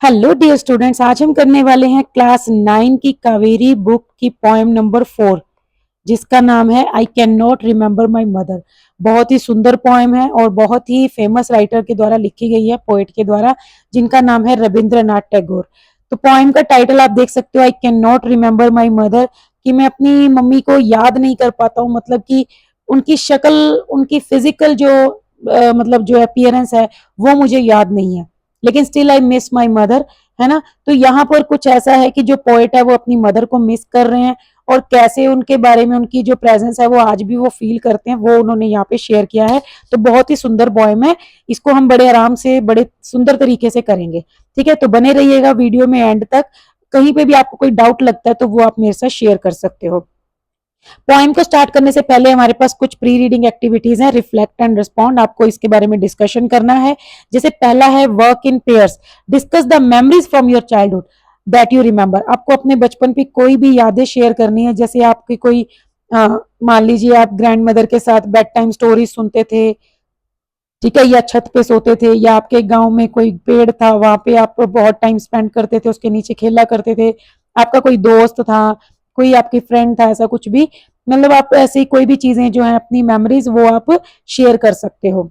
Hello dear students, आज हम करने वाले हैं क्लास 9 की कावेरी बुक की पोएम नंबर 4 जिसका नाम है I can not remember my mother. बहुत ही सुंदर पोएम है और बहुत ही फेमस राइटर के द्वारा लिखी गई है, पोएट के द्वारा, जिनका नाम है रविंद्रनाथ टैगोर। तो पोएम का टाइटल आप देख सकते हो, I can not remember my mother, कि मैं अपनी मम्मी को याद नहीं कर पाता हूँ। मतलब कि उनकी शक्ल, उनकी फिजिकल जो मतलब जो अपीयरेंस है वो मुझे याद नहीं है, लेकिन still I miss my mother, है ना। तो यहाँ पर कुछ ऐसा है कि जो पोएट है वो अपनी मदर को मिस कर रहे हैं और कैसे उनके बारे में उनकी जो प्रेजेंस है वो आज भी वो फील करते हैं, वो उन्होंने यहाँ पे शेयर किया है। तो बहुत ही सुंदर पोएम है, इसको हम बड़े आराम से बड़े सुंदर तरीके से करेंगे। ठीक है, तो बने रहिएगा वीडियो में एंड तक। कहीं पे भी आपको कोई डाउट लगता है तो वो आप मेरे साथ शेयर कर सकते हो। पोएम को स्टार्ट करने से पहले हमारे पास कुछ प्री रीडिंग एक्टिविटीज हैं, रिफ्लेक्ट एंड रिस्पॉन्ड। आपको इसके बारे में डिस्कशन करना है। जैसे पहला है work in pairs, discuss the memories from your childhood that you remember. आपको अपने बचपन की कोई भी यादें शेयर करनी है। जैसे आपकी कोई मान लीजिए आप ग्रैंड मदर के साथ बेड टाइम स्टोरीज सुनते थे, ठीक है, या छत पे सोते थे, या आपके गांव में कोई पेड़ था वहां पे आप बहुत टाइम स्पेंड करते थे, उसके नीचे खेला करते थे, आपका कोई दोस्त था, कोई आपकी फ्रेंड था, ऐसा कुछ भी, मतलब आप ऐसी कोई भी चीजें जो है अपनी मेमोरीज वो आप शेयर कर सकते हो।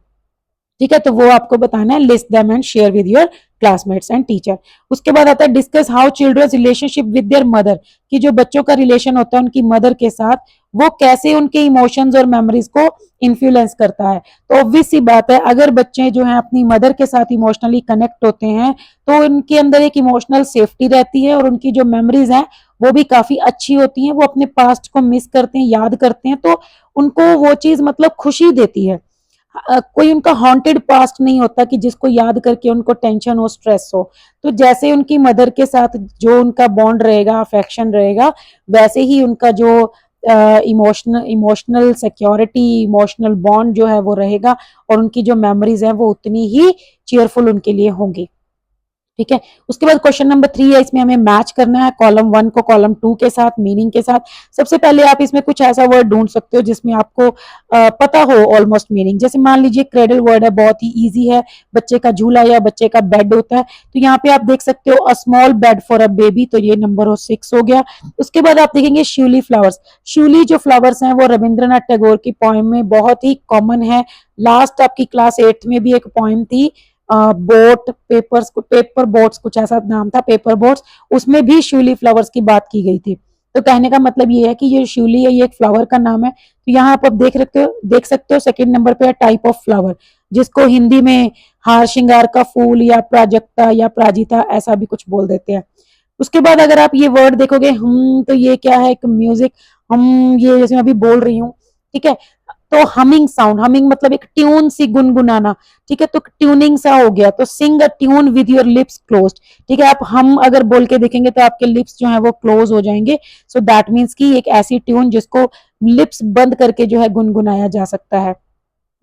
ठीक है, तो वो आपको बताना है, list them and share with your classmates and teacher. उसके बाद आता है discuss how children's relationship with their mother, कि जो बच्चों का रिलेशन होता है उनकी मदर के साथ, वो कैसे उनके इमोशंस और मेमोरीज को इन्फ्लुएंस करता है। तो ऑब्वियस सी बात है, अगर बच्चे जो हैं अपनी मदर के साथ इमोशनली कनेक्ट होते हैं तो उनके अंदर एक इमोशनल सेफ्टी रहती है और उनकी जो मेमोरीज हैं वो भी काफी अच्छी होती हैं। वो अपने पास्ट को मिस करते हैं, याद करते हैं, तो उनको वो चीज मतलब खुशी देती है। कोई उनका हॉन्टेड पास्ट नहीं होता कि जिसको याद करके उनको टेंशन हो, स्ट्रेस हो। तो जैसे उनकी मदर के साथ जो उनका बॉन्ड रहेगा, अफेक्शन रहेगा, वैसे ही उनका जो emotional emotional security, emotional bond जो है वो रहेगा, और उनकी जो मेमोरीज है वो उतनी ही चेयरफुल उनके लिए होंगी। ठीक है, उसके बाद क्वेश्चन नंबर 3 है, इसमें हमें मैच करना है कॉलम 1 को कॉलम 2 के साथ, मीनिंग के साथ। सबसे पहले आप इसमें कुछ ऐसा वर्ड ढूंढ सकते हो जिसमें आपको पता हो ऑलमोस्ट मीनिंग। जैसे मान लीजिए क्रेडल वर्ड है, बहुत ही इजी है, बच्चे का झूला या बच्चे का बेड होता है। तो यहाँ पे आप देख सकते हो a small bed for a baby, तो ये नंबर 6 हो गया। उसके बाद आप देखेंगे शिवली फ्लावर्स। शिवली जो फ्लावर्स हैं वो रविंद्रनाथ टैगोर की पोएम में बहुत ही कॉमन है। लास्ट आपकी क्लास 8 में भी एक पोएम थी, बोट पेपर्स, पेपर बोट्स, कुछ ऐसा नाम था, पेपर बोट्स, उसमें भी शिवली फ्लावर्स की बात की गई थी। तो कहने का मतलब ये है कि ये शिवली है, ये एक फ्लावर का नाम है। तो यहाँ आप देख सकते हो सेकंड नंबर पे टाइप ऑफ फ्लावर, जिसको हिंदी में हार श्रृंगार का फूल या प्राजक्ता या प्राजिता ऐसा भी कुछ बोल देते हैं। उसके बाद अगर आप ये वर्ड देखोगे हम, तो ये क्या है, एक म्यूजिक, हम ये जैसे मैं अभी बोल रही हूँ, ठीक है, तो हमिंग साउंड, हमिंग मतलब एक ट्यून सी गुनगुनाना, ठीक है, तो ट्यूनिंग सा हो गया। तो sing a tune with your lips closed, ठीक है, आप हम अगर बोल के देखेंगे तो आपके लिप्स जो है वो क्लोज हो जाएंगे। सो दैट मीन्स कि एक ऐसी ट्यून जिसको लिप्स बंद करके जो है गुनगुनाया जा सकता है।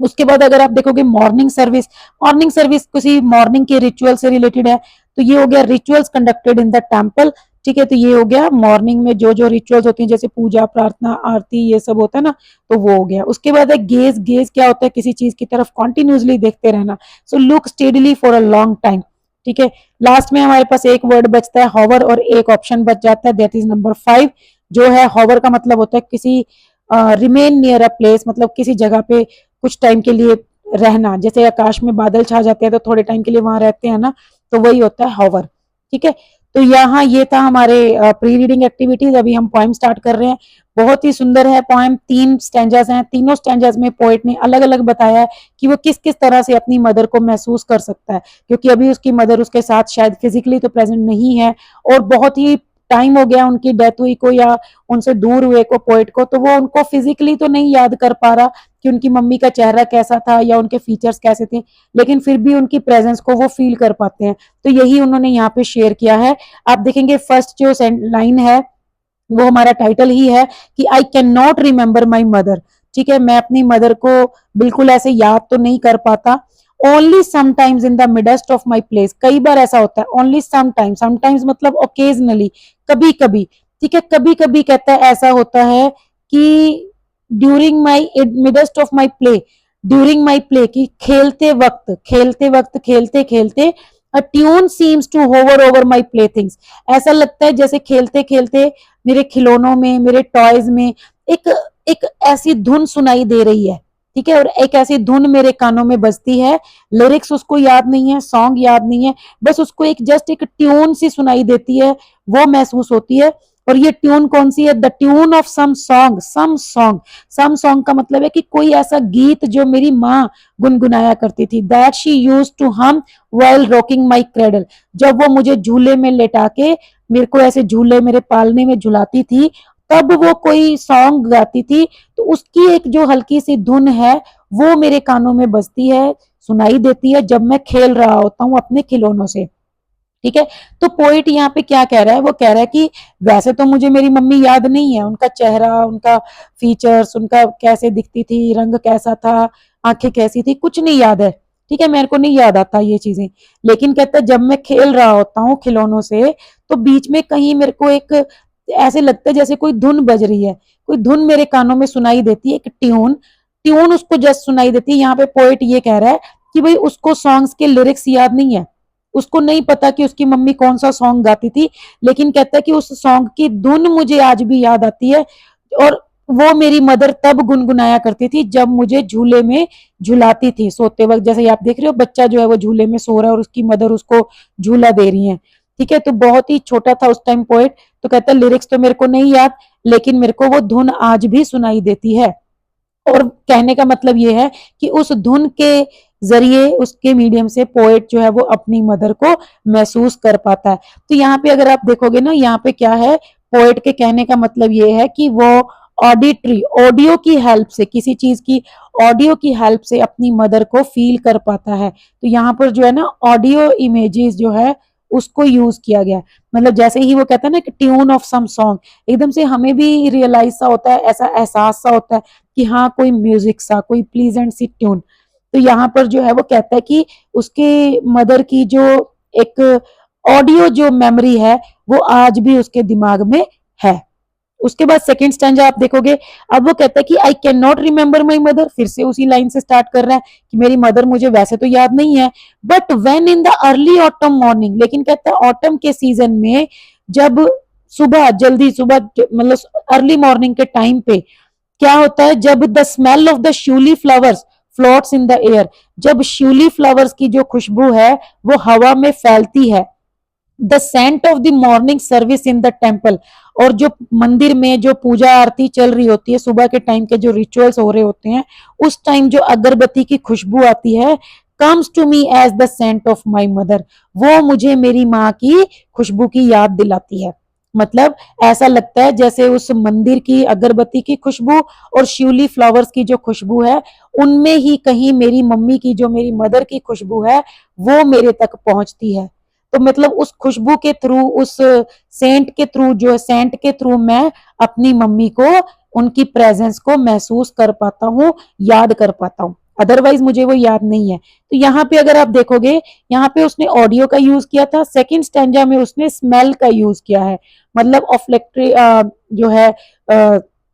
उसके बाद अगर आप देखोगे मॉर्निंग सर्विस, मॉर्निंग सर्विस किसी मॉर्निंग के रिचुअल से रिलेटेड है, तो ये हो गया rituals conducted in the temple. ठीक है, तो ये हो गया मॉर्निंग में जो जो रिचुअल्स होती हैं, जैसे पूजा, प्रार्थना, आरती, ये सब होता है ना, तो वो हो गया। उसके बाद है गेज, गेज क्या होता है, किसी चीज की तरफ कॉन्टिन्यूसली देखते रहना। So look steadily for a long time. ठीक है, लास्ट में हमारे पास एक वर्ड बचता है हॉवर, और एक ऑप्शन बच जाता है, दैट इज नंबर 5, जो है हॉवर का मतलब होता है किसी रिमेन नियर अ प्लेस, मतलब किसी जगह पे कुछ टाइम के लिए रहना। जैसे आकाश में बादल छा जाते हैं तो थोड़े टाइम के लिए वहां रहते हैं ना, तो वही होता है हॉवर। ठीक है, तो यहाँ ये था हमारे प्री रीडिंग एक्टिविटीज। अभी हम पोएम स्टार्ट कर रहे हैं। बहुत ही सुंदर है पोएम, 3 स्टैंजास हैं, तीनों स्टैंजास में पोएट ने अलग अलग बताया है कि वो किस किस तरह से अपनी मदर को महसूस कर सकता है, क्योंकि अभी उसकी मदर उसके साथ शायद फिजिकली तो प्रेजेंट नहीं है, और बहुत ही टाइम हो गया उनकी डेथ हुई को, या उनसे दूर हुए को पोएट को, तो वो उनको फिजिकली तो नहीं याद कर पा रहा कि उनकी मम्मी का चेहरा कैसा था या उनके फीचर्स कैसे थे, लेकिन फिर भी उनकी प्रेजेंस को वो फील कर पाते हैं। तो यही उन्होंने यहाँ पे शेयर किया है। आप देखेंगे फर्स्ट जो लाइन है वो हमारा टाइटल ही है कि I can not remember my mother. ठीक है, मैं अपनी मदर को बिल्कुल ऐसे याद तो नहीं कर पाता। Only sometimes in the midst of my place, कई बार ऐसा होता है, ओनली समटाइम्स, समटाइम्स मतलब ओकेजनली, कभी कभी। ठीक है, कभी कभी कहता है ऐसा होता है कि during my midst of my play, during my play, की खेलते वक्त, खेलते वक्त, खेलते खेलते a tune seems to hover over my playthings, ऐसा लगता है जैसे खेलते खेलते मेरे खिलौनों में, मेरे टॉयज में एक एक ऐसी धुन सुनाई दे रही है, ठीक है, और एक ऐसी धुन मेरे कानों में बजती है। लिरिक्स उसको याद नहीं है, सॉन्ग याद नहीं है, बस उसको एक जस्ट एक ट्यून सी सुनाई देती है, वो महसूस होती है। और ये ट्यून कौन सी है? The tune of some song, some song. Some song का मतलब है कि कोई ऐसा गीत जो मेरी माँ गुनगुनाया करती थी, दैट शी यूज टू हम वाइल रॉकिंग माई क्रेडल, जब वो मुझे झूले में लेटा के मेरे को ऐसे झूले मेरे पालने में झुलाती थी, तब वो कोई सॉन्ग गाती थी, तो उसकी एक जो हल्की सी धुन है वो मेरे कानों में बजती है, सुनाई देती है जब मैं खेल रहा होता हूँ अपने खिलौनों से, ठीक है। तो पोइट यहाँ पे क्या कह रहा है? वो कह रहा है कि वैसे तो मुझे मेरी मम्मी याद नहीं है, उनका चेहरा, उनका फीचर्स, उनका कैसे दिखती थी, रंग कैसा था, आंखें कैसी थी, कुछ नहीं याद है, ठीक है, मेरे को नहीं याद आता ये चीजें। लेकिन कहता है जब मैं खेल रहा होता हूँ खिलौनों से, तो बीच में कहीं मेरे को एक ऐसे लगता है जैसे कोई धुन बज रही है, कोई धुन मेरे कानों में सुनाई देती है, एक ट्यून, ट्यून उसको जस्ट सुनाई देती है। यहाँ पे पोइट ये कह रहा है कि भाई उसको सॉन्ग्स के लिरिक्स याद नहीं है, उसको नहीं पता कि उसकी मम्मी कौन सा सॉन्ग गाती थी, लेकिन कहता है कि उस सॉन्ग की धुन मुझे आज भी याद आती है, और वो मेरी मदर तब गुनगुनाया करती थी जब मुझे झूले में झुलाती थी सोते वक्त। जैसे आप देख रहे हो बच्चा जो है वो झूले में सो रहा है और उसकी मदर उसको झूला दे रही है, ठीक है। तो बहुत ही छोटा था उस टाइम पोएट, तो कहता है लिरिक्स तो मेरे को नहीं याद, लेकिन मेरे को वो धुन आज भी सुनाई देती है। और कहने का मतलब ये है कि उस धुन के जरिए, उसके मीडियम से पोएट जो है वो अपनी मदर को महसूस कर पाता है। तो यहाँ पे अगर आप देखोगे ना, यहाँ पे क्या है, पोएट के कहने का मतलब ये है कि वो ऑडिटरी, ऑडियो की हेल्प से, किसी चीज की ऑडियो की हेल्प से अपनी मदर को फील कर पाता है। तो यहाँ पर जो है ना ऑडियो इमेजेस जो है उसको यूज किया गया, मतलब जैसे ही वो कहता है ना कि ट्यून ऑफ सम सॉन्ग, एकदम से हमें भी रियलाइज सा होता है, ऐसा एहसास सा होता है कि हाँ कोई म्यूजिक सा, कोई प्लीजेंट सी ट्यून। तो यहाँ पर जो है वो कहता है कि उसके मदर की जो एक ऑडियो जो मेमोरी है वो आज भी उसके दिमाग में है। उसके बाद सेकंड स्टैंजा आप देखोगे, अब वो कहता है कि I can not remember my mother, फिर से उसी लाइन से स्टार्ट कर रहा है कि मेरी मदर मुझे वैसे तो याद नहीं है, but when in the early autumn morning, लेकिन कहता है ऑटम के सीजन में, जब सुबह जल्दी सुबह मतलब अर्ली मॉर्निंग के टाइम पे क्या होता है, जब the smell of the shiuli flowers floats in the air, जब श्यूली फ्लावर्स की जो खुशबू है वो हवा में फैलती है, the scent of the morning service in the temple, और जो मंदिर में जो पूजा आरती चल रही होती है, सुबह के टाइम के जो रिचुअल्स हो रहे होते हैं, उस टाइम जो अगरबत्ती की खुशबू आती है, comes to me as the scent of my mother, वो मुझे मेरी माँ की खुशबू की याद दिलाती है। मतलब ऐसा लगता है जैसे उस मंदिर की अगरबत्ती की खुशबू और शिवली फ्लावर्स की जो खुशबू है, उनमें ही कहीं मेरी मम्मी की, जो मेरी मदर की खुशबू है, वो मेरे तक पहुंचती है। तो मतलब उस खुशबू के थ्रू, उस सेंट के थ्रू, जो सेंट के थ्रू मैं अपनी मम्मी को, उनकी प्रेजेंस को महसूस कर पाता हूँ, याद कर पाता हूँ, अदरवाइज मुझे वो याद नहीं है। तो यहाँ पे अगर आप देखोगे, यहाँ पे उसने ऑडियो का यूज किया था, सेकंड स्टैंजा में उसने स्मेल का यूज किया है, मतलब ऑफ्लेक्ट्री जो है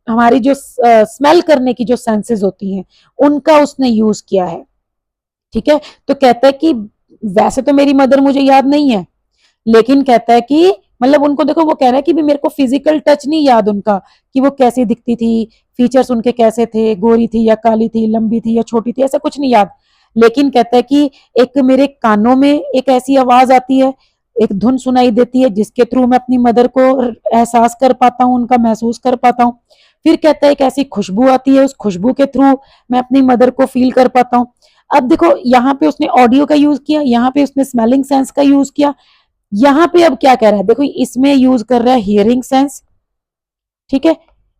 हमारी जो स्मेल करने की जो सेंसेस होती हैं उनका उसने यूज किया है, ठीक है। तो कहता है कि वैसे तो मेरी मदर मुझे याद नहीं है, लेकिन कहता है कि मतलब उनको देखो, वो कह रहा है कि भी मेरे को फिजिकल टच नहीं याद उनका, कि वो कैसी दिखती थी, फीचर्स उनके कैसे थे, गोरी थी या काली थी, लंबी थी या छोटी थी, ऐसा कुछ नहीं याद। लेकिन कहता है कि एक मेरे कानों में एक ऐसी आवाज आती है, एक धुन सुनाई देती है, जिसके थ्रू मैं अपनी मदर को एहसास कर पाता हूँ, उनका महसूस कर पाता हूँ। फिर कहता है एक ऐसी खुशबू आती है, उस खुशबू के थ्रू मैं अपनी मदर को फील कर पाता हूँ। अब देखो यहाँ पे उसने ऑडियो का यूज किया, यहाँ पे उसने स्मेलिंग सेंस का यूज किया, यहाँ पे अब क्या कह रहा है, देखो इसमें यूज कर रहा है हियरिंग सेंस, ठीक है।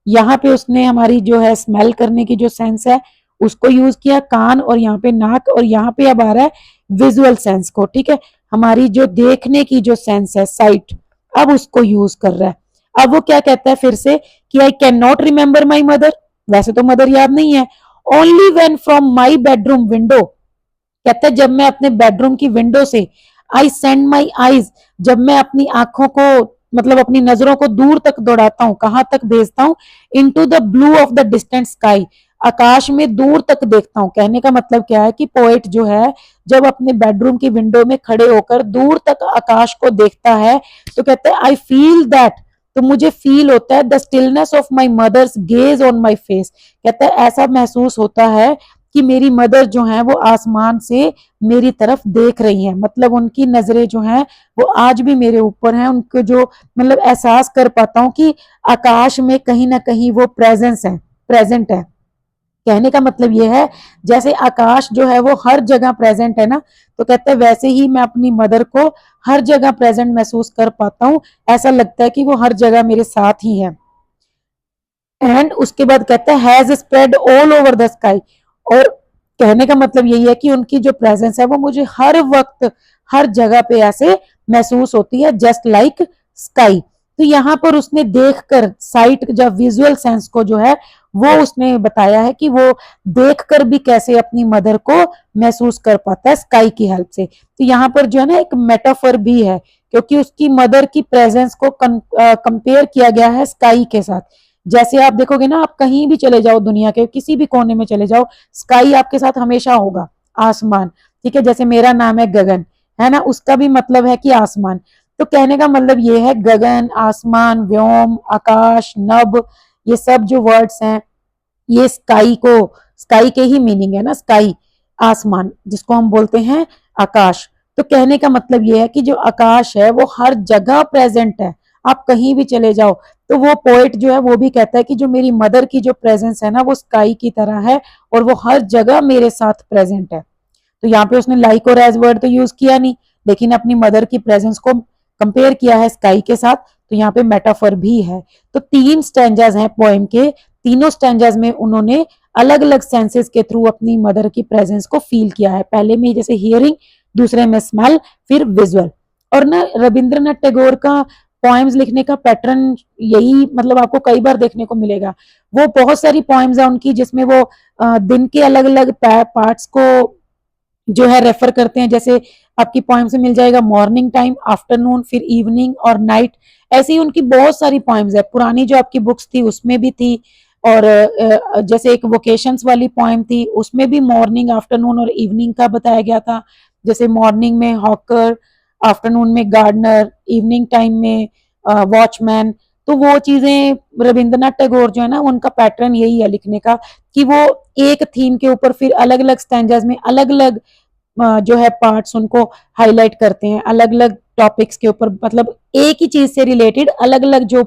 यहाँ पे उसने हमारी जो है स्मेल करने की जो सेंस है उसको यूज किया, कान, और यहाँ पे नाक, और यहाँ पे अब आ रहा है विजुअल सेंस को, ठीक है, हमारी जो देखने की जो सेंस है, साइट, अब उसको यूज कर रहा है। अब वो क्या कहता है फिर से कि I can not remember my mother, वैसे तो मदर याद नहीं है, only when from my bedroom window, कहता है जब मैं अपने बेडरूम की विंडो से, आई सेंड माई आईज, जब मैं अपनी आंखों को, मतलब अपनी नजरों को दूर तक दौड़ाता हूँ, कहां तक भेजता हूँ, into the blue of the distant sky, आकाश में दूर तक देखता हूँ। कहने का मतलब क्या है कि पोएट जो है जब अपने बेडरूम की विंडो में खड़े होकर दूर तक आकाश को देखता है तो कहते हैं आई फील दैट, तो मुझे फील होता है the stillness of my mother's gaze on my face, कहता है ऐसा महसूस होता है कि मेरी मदर जो है वो आसमान से मेरी तरफ देख रही है, मतलब उनकी नजरें जो हैं वो आज भी मेरे ऊपर हैं। उनको जो मतलब एहसास कर पाता हूँ कि आकाश में कहीं ना कहीं वो प्रेजेंट है। कहने का मतलब ये है जैसे आकाश जो है वो हर जगह प्रेजेंट है ना, तो कहते हैं वैसे ही मैं अपनी मदर को हर जगह प्रेजेंट महसूस कर पाता हूँ। ऐसा लगता है कि वो हर जगह मेरे साथ ही है। एंड उसके बाद कहते हैं has spread all over the sky, और कहने का मतलब यही है कि उनकी जो प्रेजेंस है वो मुझे हर वक्त हर जगह पे ऐसे महसूस होती है जस्ट लाइक स्काई। तो यहाँ पर उसने देखकर साइट जब विजुअल सेंस को जो है वो उसने बताया है कि वो देखकर भी कैसे अपनी मदर को महसूस कर पाता है स्काई की हेल्प से। तो यहाँ पर जो है ना एक मेटाफर भी है, क्योंकि उसकी मदर की प्रेजेंस को कंपेयर किया गया है स्काई के साथ। जैसे आप देखोगे ना, आप कहीं भी चले जाओ, दुनिया के किसी भी कोने में चले जाओ, स्काई आपके साथ हमेशा होगा, आसमान। ठीक है, जैसे मेरा नाम है गगन, है ना, उसका भी मतलब है कि आसमान। तो कहने का मतलब ये है गगन, आसमान, व्योम, आकाश, नभ, ये सब जो वर्ड्स हैं ये स्काई के ही मीनिंग है ना। स्काई आसमान, जिसको हम बोलते हैं आकाश। तो कहने का मतलब ये है कि जो आकाश है वो हर जगह प्रेजेंट है, आप कहीं भी चले जाओ। तो वो पोएट जो है वो भी कहता है कि जो मेरी मदर की जो प्रेजेंस है ना वो स्काई की तरह है और वो हर जगह मेरे साथ प्रेजेंट है। तो यहाँ पे उसने लाइक और एज वर्ड तो यूज किया नहीं, लेकिन अपनी मदर की प्रेजेंस को कंपेयर किया है स्काई के साथ, तो यहाँ पे मेटाफर भी है। तो 3 स्टैंजाज हैं पोएम के, तीनों स्टैंजाज में उन्होंने अलग अलग सेंसेस के थ्रू अपनी मदर की प्रेजेंस को फील किया है। पहले में जैसे हियरिंग, दूसरे में स्मेल, फिर विजुअल। और ना रविंद्रनाथ टैगोर का पोएम्स लिखने का पैटर्न यही मतलब आपको कई बार देखने को मिलेगा। वो बहुत सारी पोएम्स है उनकी जिसमें वो दिन के अलग अलग पार्ट्स को जो है रेफर करते हैं। जैसे आपकी पोएम से मिल जाएगा मॉर्निंग टाइम, आफ्टरनून, फिर इवनिंग और नाइट। ऐसी ही उनकी बहुत सारी पोएम्स है, पुरानी जो आपकी बुक्स थी उसमें भी थी। और जैसे एक वोकेशंस वाली पोएम थी उसमें भी मॉर्निंग, आफ्टरनून और इवनिंग का बताया गया था। जैसे मॉर्निंग में हॉकर, आफ्टरनून में गार्डनर, इवनिंग टाइम में वॉचमैन। तो वो चीजें रविंद्रनाथ टैगोर जो है ना उनका पैटर्न यही है लिखने का, कि वो एक थीम के ऊपर फिर अलग अलग स्टैंजाज में अलग अलग जो है पार्ट्स उनको हाईलाइट करते हैं, अलग अलग टॉपिक्स के ऊपर, मतलब एक ही चीज से रिलेटेड अलग अलग जो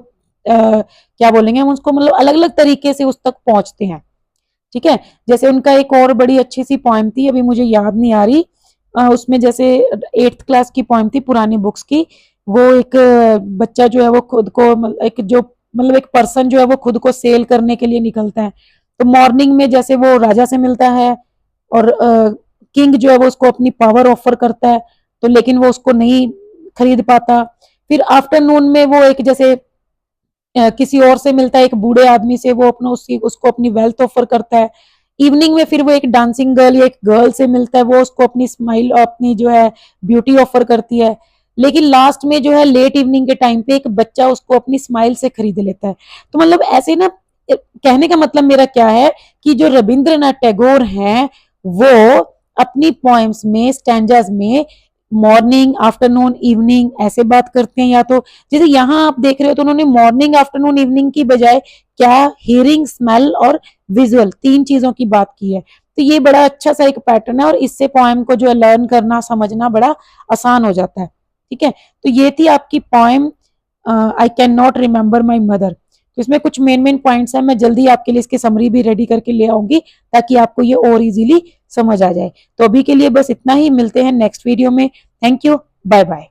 क्या बोलेंगे हम उसको, मतलब अलग अलग तरीके से उस तक पहुंचते हैं। ठीक है, जैसे उनका एक और बड़ी अच्छी सी पोएम थी, अभी मुझे याद नहीं आ रही, उसमें जैसे 8th क्लास की पोएम थी पुरानी बुक्स की। वो एक बच्चा जो है वो खुद को एक जो मतलब एक पर्सन जो है वो खुद को सेल करने के लिए निकलता है। तो मॉर्निंग में जैसे वो राजा से मिलता है और किंग जो है वो उसको अपनी पावर ऑफर करता है, तो लेकिन वो उसको नहीं खरीद पाता। फिर आफ्टरनून में वो एक जैसे किसी और से मिलता है, एक बूढ़े आदमी से, वो अपना उसको अपनी वेल्थ ऑफर करता है। इवनिंग में फिर वो एक डांसिंग गर्ल या एक गर्ल से मिलता है, वो उसको अपनी स्माइल और अपनी जो है ब्यूटी ऑफर करती है। लेकिन लास्ट में जो है लेट इवनिंग के टाइम पे एक बच्चा उसको अपनी स्माइल से खरीद लेता है। तो मतलब ऐसे ना, कहने का मतलब मेरा क्या है कि जो रविंद्रनाथ टैगोर हैं वो अपनी पोएम्स में स्टैंजाज में मॉर्निंग, आफ्टरनून, इवनिंग ऐसे बात करते हैं। या तो जैसे यहाँ आप देख रहे हो तो उन्होंने मॉर्निंग, आफ्टरनून, इवनिंग की बजाय क्या हियरिंग, स्मेल और विजुअल 3 चीजों की बात की है। तो ये बड़ा अच्छा सा एक पैटर्न है और इससे पोएम को जो है लर्न करना, समझना बड़ा आसान हो जाता है। ठीक है, तो ये थी आपकी poem I can not remember my mother. तो इसमें कुछ मेन मेन पॉइंट्स हैं, मैं जल्दी आपके लिए इसकी समरी भी रेडी करके ले आऊंगी ताकि आपको ये और इजीली समझ आ जाए। तो अभी के लिए बस इतना ही, मिलते हैं नेक्स्ट वीडियो में। Thank you, bye bye.